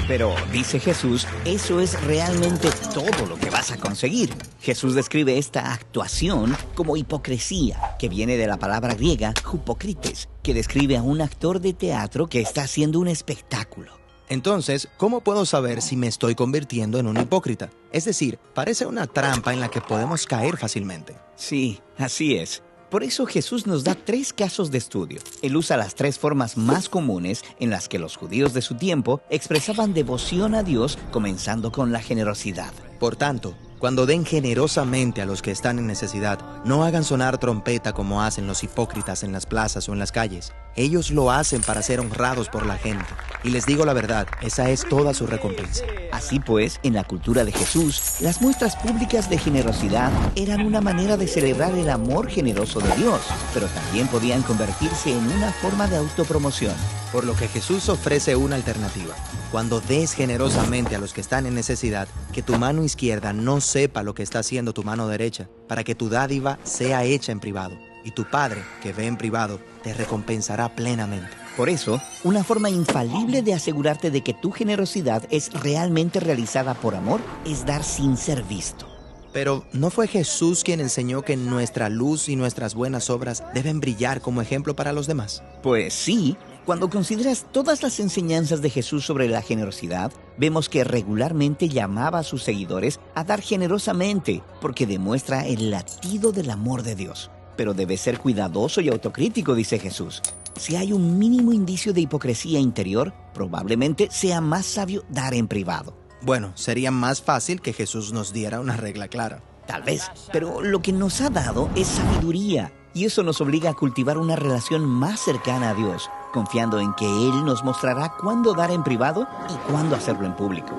Pero, dice Jesús, eso es realmente todo lo que vas a conseguir. Jesús describe esta actuación como hipocresía, que viene de la palabra griega hypocrites, que describe a un actor de teatro que está haciendo un espectáculo. Entonces, ¿cómo puedo saber si me estoy convirtiendo en un hipócrita? Es decir, parece una trampa en la que podemos caer fácilmente. Sí, así es. Por eso Jesús nos da 3 casos de estudio. Él usa las 3 formas más comunes en las que los judíos de su tiempo expresaban devoción a Dios, comenzando con la generosidad. Por tanto, cuando den generosamente a los que están en necesidad, no hagan sonar trompeta como hacen los hipócritas en las plazas o en las calles. Ellos lo hacen para ser honrados por la gente. Y les digo la verdad, esa es toda su recompensa. Así pues, en la cultura de Jesús, las muestras públicas de generosidad eran una manera de celebrar el amor generoso de Dios, pero también podían convertirse en una forma de autopromoción. Por lo que Jesús ofrece una alternativa. Cuando des generosamente a los que están en necesidad, que tu mano izquierda no sepa lo que está haciendo tu mano derecha, para que tu dádiva sea hecha en privado. Y tu Padre, que ve en privado, te recompensará plenamente. Por eso, una forma infalible de asegurarte de que tu generosidad es realmente realizada por amor es dar sin ser visto. Pero, ¿no fue Jesús quien enseñó que nuestra luz y nuestras buenas obras deben brillar como ejemplo para los demás? Pues sí. Cuando consideras todas las enseñanzas de Jesús sobre la generosidad, vemos que regularmente llamaba a sus seguidores a dar generosamente, porque demuestra el latido del amor de Dios. Pero debes ser cuidadoso y autocrítico, dice Jesús. Si hay un mínimo indicio de hipocresía interior, probablemente sea más sabio dar en privado. Bueno, sería más fácil que Jesús nos diera una regla clara. Tal vez, pero lo que nos ha dado es sabiduría. Y eso nos obliga a cultivar una relación más cercana a Dios, confiando en que Él nos mostrará cuándo dar en privado y cuándo hacerlo en público.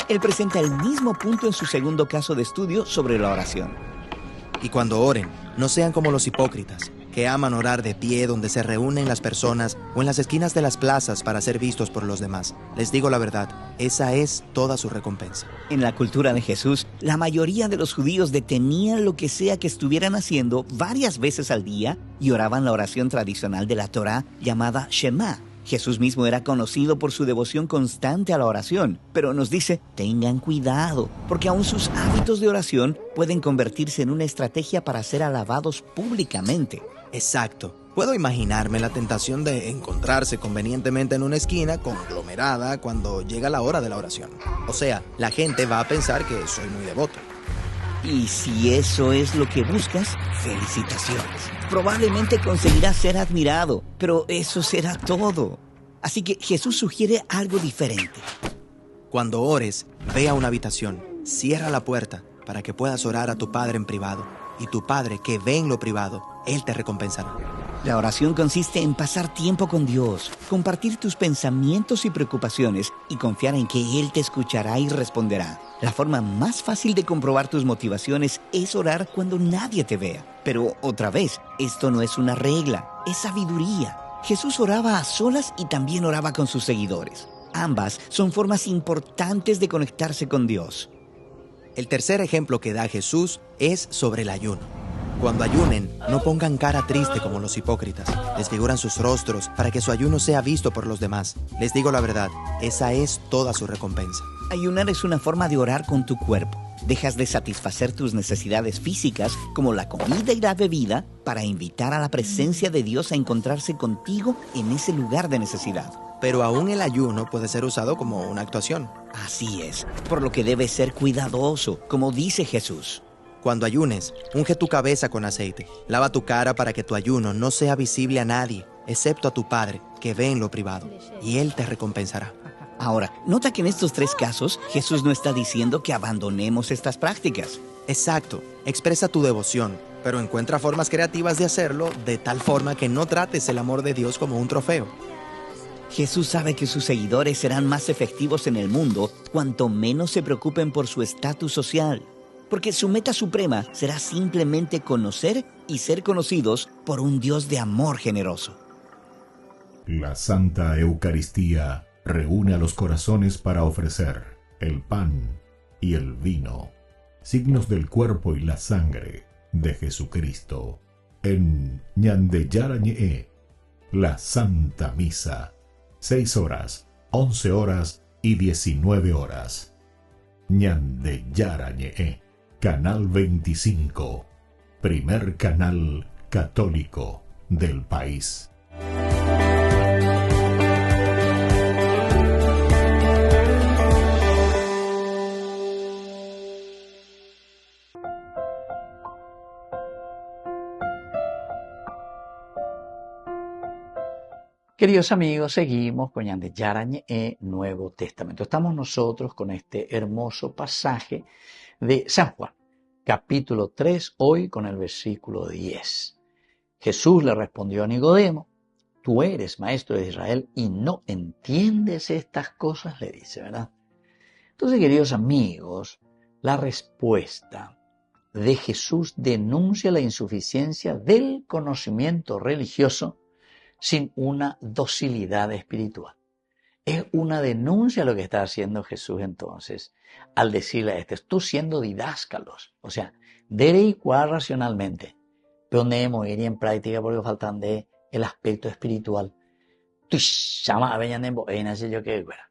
Él presenta el mismo punto en su segundo caso de estudio sobre la oración. Y cuando oren, no sean como los hipócritas, que aman orar de pie donde se reúnen las personas o en las esquinas de las plazas para ser vistos por los demás. Les digo la verdad, esa es toda su recompensa. En la cultura de Jesús, la mayoría de los judíos detenían lo que sea que estuvieran haciendo varias veces al día y oraban la oración tradicional de la Torá llamada Shema. Jesús mismo era conocido por su devoción constante a la oración, pero nos dice, tengan cuidado, porque aún sus hábitos de oración pueden convertirse en una estrategia para ser alabados públicamente. Exacto. Puedo imaginarme la tentación de encontrarse convenientemente en una esquina conglomerada cuando llega la hora de la oración. O sea, la gente va a pensar que soy muy devoto. Y si eso es lo que buscas, felicitaciones. Probablemente conseguirás ser admirado, pero eso será todo. Así que Jesús sugiere algo diferente. Cuando ores, ve a una habitación, cierra la puerta para que puedas orar a tu Padre en privado. Y tu Padre, que ve en lo privado, Él te recompensará. La oración consiste en pasar tiempo con Dios, compartir tus pensamientos y preocupaciones y confiar en que Él te escuchará y responderá. La forma más fácil de comprobar tus motivaciones es orar cuando nadie te vea. Pero otra vez, esto no es una regla, es sabiduría. Jesús oraba a solas y también oraba con sus seguidores. Ambas son formas importantes de conectarse con Dios. El tercer ejemplo que da Jesús es sobre el ayuno. Cuando ayunen, no pongan cara triste como los hipócritas. Desfiguran sus rostros para que su ayuno sea visto por los demás. Les digo la verdad, esa es toda su recompensa. Ayunar es una forma de orar con tu cuerpo. Dejas de satisfacer tus necesidades físicas, como la comida y la bebida, para invitar a la presencia de Dios a encontrarse contigo en ese lugar de necesidad. Pero aún el ayuno puede ser usado como una actuación. Así es, por lo que debes ser cuidadoso, como dice Jesús. Cuando ayunes, unge tu cabeza con aceite. Lava tu cara para que tu ayuno no sea visible a nadie, excepto a tu Padre, que ve en lo privado, y Él te recompensará. Ahora, nota que en estos 3 casos, Jesús no está diciendo que abandonemos estas prácticas. Exacto, expresa tu devoción, pero encuentra formas creativas de hacerlo de tal forma que no trates el amor de Dios como un trofeo. Jesús sabe que sus seguidores serán más efectivos en el mundo cuanto menos se preocupen por su estatus social, porque su meta suprema será simplemente conocer y ser conocidos por un Dios de amor generoso. La Santa Eucaristía reúne a los corazones para ofrecer el pan y el vino, signos del cuerpo y la sangre de Jesucristo. En Ñande Yarañe, la Santa Misa, 6 horas, 11 horas y 19 horas. Ñande Yarañe, Canal 25, primer canal católico del país. Queridos amigos, seguimos con Ñande Yarañe Nuevo Testamento. Estamos nosotros con este hermoso pasaje de San Juan, capítulo 3, hoy con el versículo 10. Jesús le respondió a Nicodemo: tú eres maestro de Israel y no entiendes estas cosas, le dice, ¿verdad? Entonces, queridos amigos, la respuesta de Jesús denuncia la insuficiencia del conocimiento religioso sin una docilidad espiritual. Es una denuncia lo que está haciendo Jesús entonces al decirle a tú siendo didáscalos, o sea, debe igual racionalmente, pero debemos ir en práctica porque faltan de el aspecto espiritual. Tú llama a Beñanembo, yo que fuera.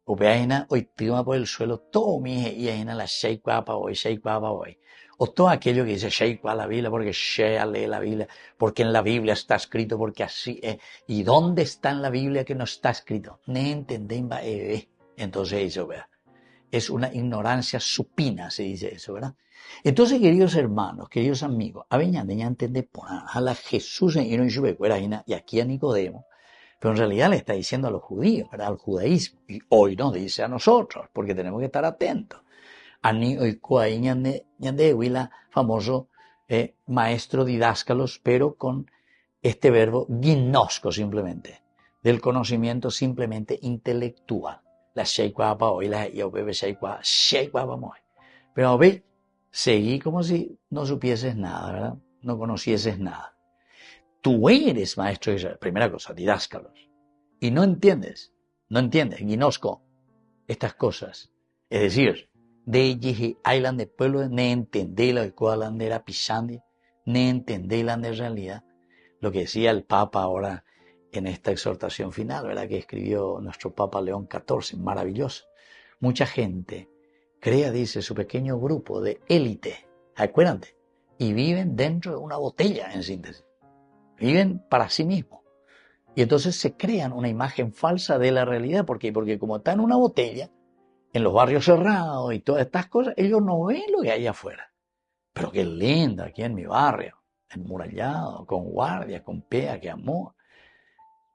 O veina hoy tira por el suelo todo mi y ahí la shake papa hoy. O todo aquello que dice shake la Biblia porque shea lee la Biblia, porque en la Biblia está escrito, porque así es. ¿Y dónde está en la Biblia que no está escrito? Ne entendéis. Entonces eso, ¿verdad? Es una ignorancia supina, se dice eso, ¿verdad? Entonces, queridos hermanos, queridos amigos, a Beñande ya entendé por a la Jesús y aquí a Nicodemo. Pero en realidad le está diciendo a los judíos, ¿verdad? Al judaísmo. Y hoy nos dice a nosotros, porque tenemos que estar atentos. Ani hoy kuai ñande huila famoso maestro didáscalos, pero con este verbo gnosco simplemente, del conocimiento simplemente intelectual. La sheikwa pa hoy, la yobebe sheikwa vamos. Pero a ver, seguí como si no supieses nada, ¿verdad? No conocieses nada. Tú eres maestro de Israel. Primera cosa, didáscalos. Y no entiendes, gnosco, estas cosas. Es decir, de Yehi Island de pueblo, ne entendé la cual era pisandi, ne entendé la de realidad. Lo que decía el Papa ahora en esta exhortación final, ¿verdad? Que escribió nuestro Papa León XIV, maravilloso. Mucha gente crea, dice, su pequeño grupo de élite, acuérdate, y viven dentro de una botella, en síntesis. Viven para sí mismos. Y entonces se crean una imagen falsa de la realidad. ¿Por qué? Porque como está en una botella, en los barrios cerrados y todas estas cosas, ellos no ven lo que hay afuera. Pero qué lindo aquí en mi barrio, enmurallado, con guardia, con pea, qué amor.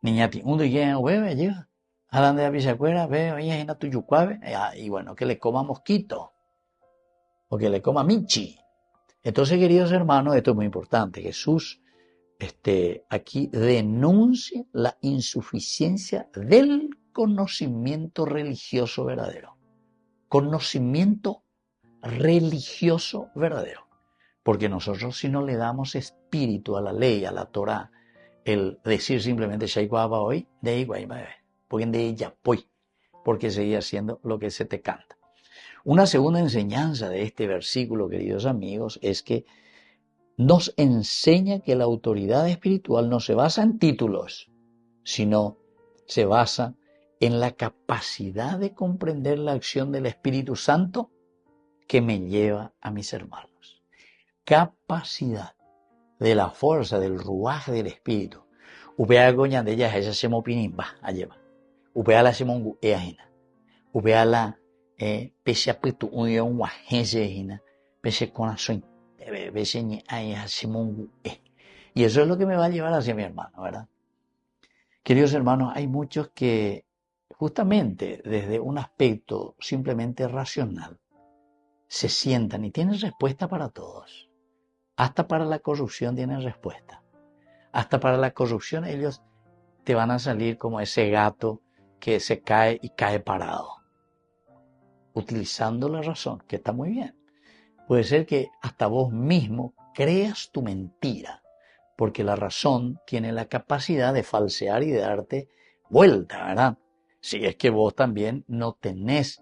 Niñati, uno llega, bebe, llega. A donde la pisacuera, bebe, oye, en la tuyucuave, y bueno, que le coma mosquito. O que le coma michi. Entonces, queridos hermanos, esto es muy importante. Jesús aquí denuncia la insuficiencia del conocimiento religioso verdadero. Conocimiento religioso verdadero. Porque nosotros si no le damos espíritu a la ley, a la Torah, el decir simplemente Shaikwa hoy, de igual, porque de ella porque sigue haciendo lo que se te canta. Una segunda enseñanza de este versículo, queridos amigos, es que nos enseña que la autoridad espiritual no se basa en títulos, sino se basa en la capacidad de comprender la acción del Espíritu Santo que me lleva a mis hermanos. Capacidad de la fuerza del ruaj del Espíritu. Upea goña de ella esa semo pinimba alleva. Upea la semongu eajina. Upea la pese apitu un guajense ejina. Pese corazón. Y eso es lo que me va a llevar hacia mi hermano, ¿verdad? Queridos hermanos, hay muchos que justamente desde un aspecto simplemente racional se sientan y tienen respuesta para todos. Hasta para la corrupción tienen respuesta. Hasta para la corrupción ellos te van a salir como ese gato que se cae y cae parado, utilizando la razón, que está muy bien. Puede ser que hasta vos mismo creas tu mentira, porque la razón tiene la capacidad de falsear y de darte vuelta, ¿verdad? Si es que vos también no tenés,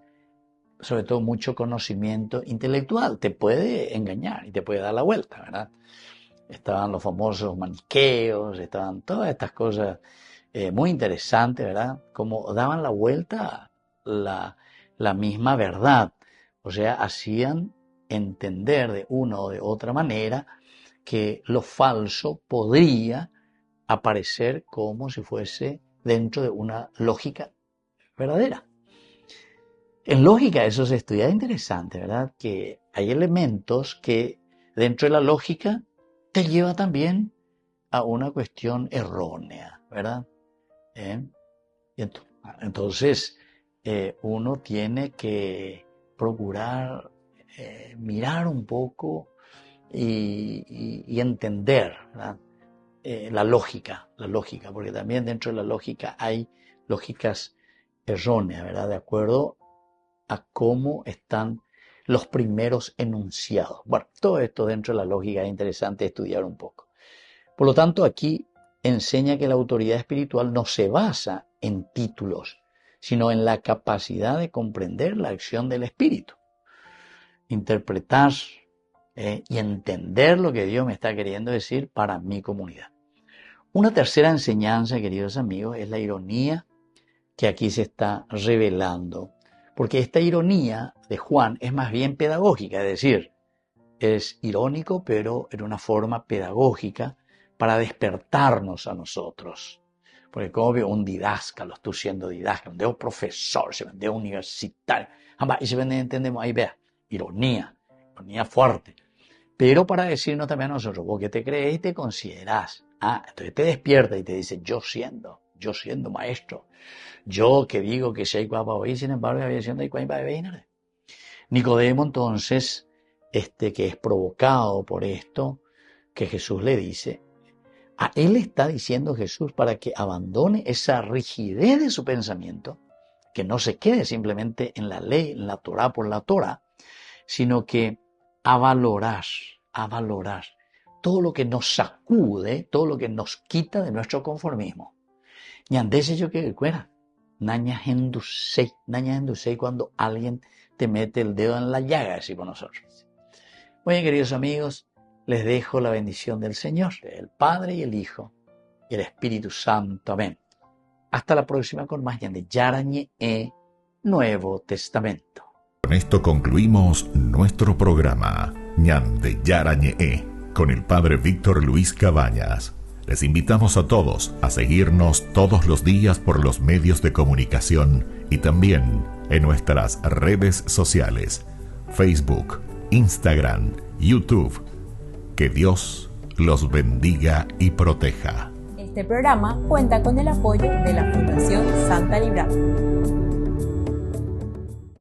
sobre todo, mucho conocimiento intelectual, te puede engañar y te puede dar la vuelta, ¿verdad? Estaban los famosos maniqueos, estaban todas estas cosas muy interesantes, ¿verdad? Como daban la vuelta la misma verdad. O sea, hacían entender de una o de otra manera que lo falso podría aparecer como si fuese dentro de una lógica verdadera. En lógica eso se estudia, interesante, ¿verdad? Que hay elementos que dentro de la lógica te lleva también a una cuestión errónea, ¿verdad? Entonces, uno tiene que procurar mirar un poco y entender, ¿verdad? La lógica, porque también dentro de la lógica hay lógicas erróneas, ¿verdad? De acuerdo a cómo están los primeros enunciados. Bueno, todo esto dentro de la lógica es interesante estudiar un poco. Por lo tanto, aquí enseña que la autoridad espiritual no se basa en títulos, sino en la capacidad de comprender la acción del Espíritu, interpretar y entender lo que Dios me está queriendo decir para mi comunidad. Una tercera enseñanza, queridos amigos, es la ironía que aquí se está revelando, porque esta ironía de Juan es más bien pedagógica, es decir, es irónico, pero en una forma pedagógica para despertarnos a nosotros. Porque como veo un didáscalo, estoy siendo didáscalo, de un profesor, de un universitario, y se entendemos, ahí vea, ironía fuerte. Pero para decirnos también a nosotros, vos que te crees y te considerás, entonces te despierta y te dice, yo siendo maestro, yo que digo que si hay cuapa hoy, sin embargo, había siendo hay cuapa de Nicodemo, entonces, que es provocado por esto, que Jesús le dice, a él está diciendo Jesús para que abandone esa rigidez de su pensamiento, que no se quede simplemente en la ley, en la Torá por la Torá, sino que a valorar todo lo que nos sacude, todo lo que nos quita de nuestro conformismo. Ñandese yo que fuera, naña endusei cuando alguien te mete el dedo en la llaga, decimos nosotros. Muy bien, queridos amigos, les dejo la bendición del Señor, el Padre y el Hijo y el Espíritu Santo. Amén. Hasta la próxima con más Ñande Yarañe Nuevo Testamento. Con esto concluimos nuestro programa Ñande Yarañe con el Padre Víctor Luis Cabañas. Les invitamos a todos a seguirnos todos los días por los medios de comunicación y también en nuestras redes sociales, Facebook, Instagram, YouTube. Que Dios los bendiga y proteja. Este programa cuenta con el apoyo de la Fundación Santa Librada.